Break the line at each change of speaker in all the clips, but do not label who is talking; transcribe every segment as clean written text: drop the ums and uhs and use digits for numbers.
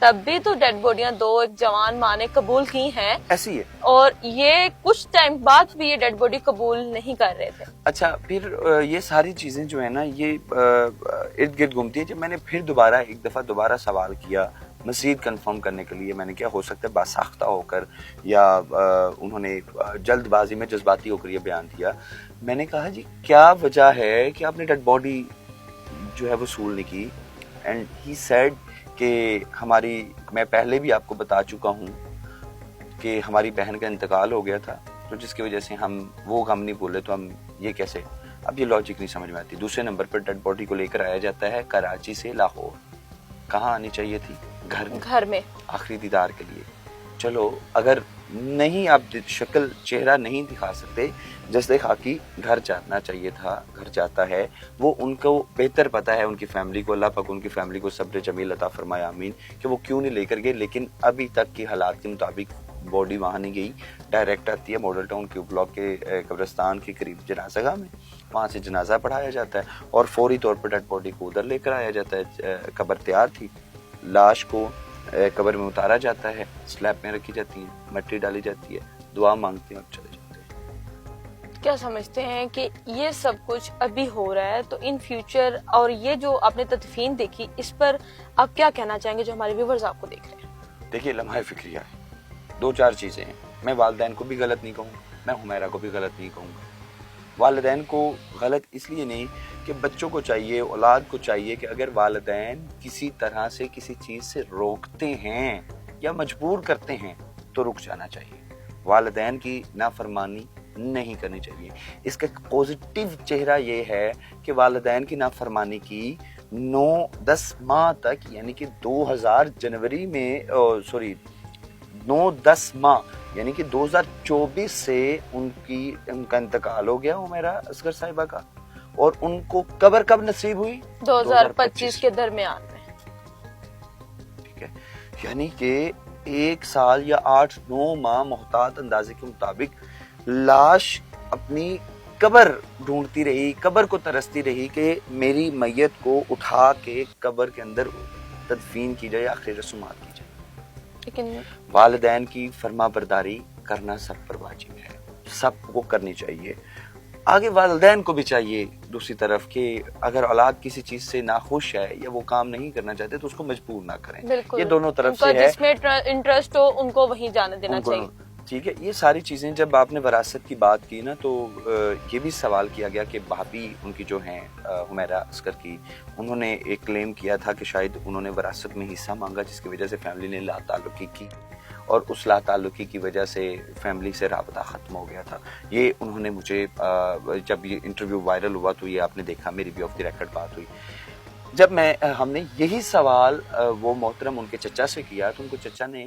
تب بھی تو ڈیڈ بوڈیاں دو ایک جوان ماں نے قبول کی ہیں،
ایسی ہے.
اور یہ کچھ ٹائم بعد بھی یہ ڈیڈ باڈی قبول نہیں کر رہے تھے.
اچھا پھر یہ ساری چیزیں جو ہے نا یہ ارد گرد گھومتی ہے. جب میں نے پھر ایک دفعہ سوال کیا مزید کنفرم کرنے کے لیے، میں نے کیا ہو سکتا ہے باساختہ ہو کر یا انہوں نے جلد بازی میں جذباتی ہو کر یہ بیان دیا. میں نے کہا جی کیا وجہ ہے کہ آپ نے ڈیڈ باڈی جو ہے وصول نہیں کی؟ اینڈ ہی سیڈ کہ میں پہلے بھی آپ کو بتا چکا ہوں کہ ہماری بہن کا انتقال ہو گیا تھا، تو جس کی وجہ سے ہم نہیں بولے، تو ہم یہ کیسے. اب یہ لاجک نہیں سمجھ میں آتی. دوسرے نمبر پر ڈیڈ باڈی کو لے کر آیا جاتا ہے کراچی سے لاہور. کہاں آنی چاہیے تھی؟ گھر میں آخری دیدار کے لیے. چلو اگر نہیں آپ شکل چہرہ نہیں دکھا سکتے، جیسے خاکی گھر جانا چاہیے تھا. گھر جاتا ہے، وہ ان کو بہتر پتا ہے، ان کی فیملی کو، اللہ پاک ان کی فیملی کو صبر جمیل عطا فرمائے آمین، کہ وہ کیوں نہیں لے کر گئے. لیکن ابھی تک کی حالات کے مطابق باڈی وہاں نہیں گئی. ڈائریکٹ آتی ہے ماڈل ٹاؤن کیو بلاک کے قبرستان کے قریب جنازہ گاہ میں، وہاں سے جنازہ پڑھایا جاتا ہے اور فوری طور پر ڈیڈ باڈی کو ادھر لے کر آیا جاتا ہے. قبر تیار تھی، لاش کو قبر میں اتارا جاتا ہے، سلیب میں رکھی جاتی ہے، مٹی ڈالی جاتی ہے، دعا مانگتے ہیں اور چلے جاتے ہیں.
کیا سمجھتے ہیں کہ یہ سب کچھ ابھی ہو رہا ہے تو ان فیوچر، اور یہ جو آپ نے تدفین دیکھی اس پر آپ کیا کہنا چاہیں گے جو ہمارے ویورز آپ کو دیکھ رہے ہیں؟
دیکھیے لمحہ فکریہ ہے، 2-4 چیزیں ہیں. میں والدین کو بھی غلط نہیں کہوں گا، میں حمیرہ کو بھی غلط نہیں کہوں گا. والدین کو غلط اس لیے نہیں کہ بچوں کو چاہیے، اولاد کو چاہیے کہ اگر والدین کسی طرح سے کسی چیز سے روکتے ہیں یا مجبور کرتے ہیں تو رک جانا چاہیے. والدین کی نافرمانی نہیں کرنی چاہیے. اس کا پوزیٹیو چہرہ یہ ہے کہ والدین کی نافرمانی کی 9-10 ماہ تک، یعنی کہ 2000 جنوری میں 9-10 ماہ یعنی کہ 2024 سے ان کا انتقال ہو گیا حمیرہ اصغر صاحبہ کا، اور ان کو قبر کب نصیب ہوئی؟
2025 کے درمیان میں.
ٹھیک ہے، یعنی کہ 1 سال یا 8-9 ماہ محتاط اندازے کے مطابق لاش اپنی قبر ڈھونڈتی رہی، قبر کو ترستی رہی کہ میری میت کو اٹھا کے قبر کے اندر تدفین کی جائے، آخری رسومات کی جائے.
لیکن
والدین کی فرما برداری کرنا سب پر واجب ہے، سب کو کرنی چاہیے. آگے والدین کو بھی چاہیے دوسری طرف کہ اگر اولاد کسی چیز سے ناخوش ہے یا وہ کام نہیں کرنا چاہتے تو اس کو مجبور نہ کریں.
بالکل،
یہ دونوں طرف سے ہے،
جس میں انٹرسٹ ہو ان کو وہیں جانے دینا چاہیے.
ٹھیک ہے. یہ ساری چیزیں جب آپ نے وراثت کی بات کی نا، تو یہ بھی سوال کیا گیا کہ بھابی ان کی جو ہیں حمیرہ اصغر کی، انہوں نے ایک کلیم کیا تھا کہ شاید انہوں نے وراثت میں حصہ مانگا جس کی وجہ سے فیملی نے لا تعلقی کی، اور اس لا تعلقی کی وجہ سے فیملی سے رابطہ ختم ہو گیا تھا. یہ انہوں نے مجھے جب یہ انٹرویو وائرل ہوا تو یہ آپ نے دیکھا، میری بھی آف دی ریکارڈ بات ہوئی. جب ہم نے یہی سوال وہ محترم ان کے چچا سے کیا تو ان کو چچا نے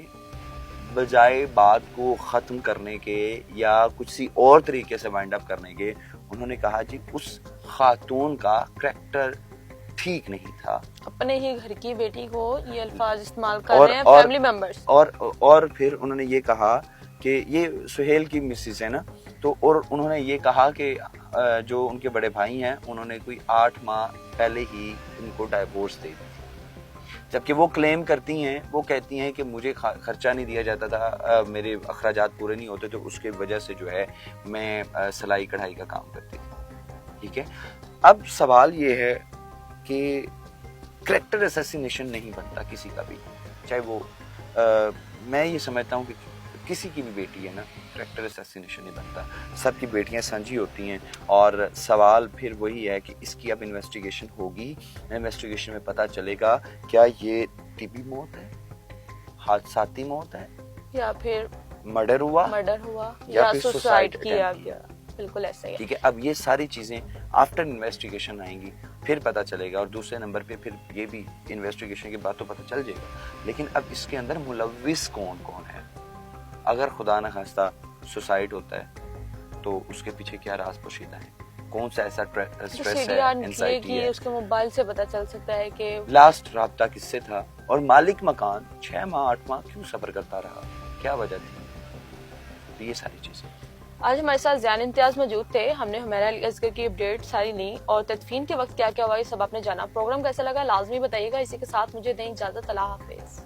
بجائے بات کو ختم کرنے کے یا کسی اور طریقے سے وائنڈ اپ کرنے کے، انہوں نے کہا جی اس خاتون کا کریکٹر ٹھیک نہیں تھا.
اپنے ہی گھر کی بیٹی کو یہ الفاظ استعمال کر رہے ہیں فیملی ممبرز.
اور پھر انہوں نے یہ کہا کہ یہ سہیل کی مسز ہے نا، تو اور انہوں نے یہ کہا کہ جو ان کے بڑے بھائی ہیں انہوں نے کوئی 8 ماہ پہلے ہی ان کو ڈائیورس دے دی. جبکہ وہ کلیم کرتی ہیں، وہ کہتی ہیں کہ مجھے خرچہ نہیں دیا جاتا تھا، میرے اخراجات پورے نہیں ہوتے تو اس کی وجہ سے جو ہے میں سلائی کڑھائی کا کام کرتی تھی. ٹھیک ہے. اب سوال یہ ہے کہ کریکٹر اسیسینیشن نہیں بنتا کسی کا بھی، چاہے وہ میں یہ سمجھتا ہوں کہ کسی کی بھی بیٹی ہے نا، کریکٹر اسیسینیشن نہیں بنتا. سب کی بیٹیاں سانجھی ہوتی ہیں، اور سوال پھر وہی ہے کہ اس کی اب انویسٹیگیشن ہوگی. انویسٹیگیشن میں پتہ چلے گا کیا یہ طبی موت ہے، حادثاتی موت ہے،
یا پھر
مرڈر ہوا
یا سوسائڈ کیا گیا. بالکل ایسا ہی ہے.
ٹھیک ہے. اب یہ ساری چیزیں آفٹر انویسٹیگیشن آئیں گی، پھر پتہ چلے گا. اور دوسرے نمبر پہ پھر یہ بھی انویسٹیگیشن کے بعد تو پتہ چل جائے گا، لیکن اب اس کے اندر ملوث کون ہے. اگر خدا نہ خواستہ سوسائڈ ہوتا ہے تو اس کے پیچھے کیا راز پوشیدہ ہے، کون سا ایسا اسٹریس ہے، انزائٹی ہے.
اس کے موبائل سے پتہ چل سکتا ہے کہ
لاسٹ رابطہ کس سے تھا، اور مالک مکان 6 ماہ 8 ماہ کیوں صبر کرتا رہا، کیا وجہ تھی. تو یہ ساری چیزیں.
آج ہمارے ساتھ زیان امتیاز موجود تھے. ہم نے حمیرہ اصغر کی اپڈیٹ ساری لی اور تدفین کے وقت کیا کیا ہوا یہ سب آپ نے جانا. پروگرام کیسا لگا لازمی بتائیے گا. اسی کے ساتھ مجھے دیں اجازت. اللہ حافظ.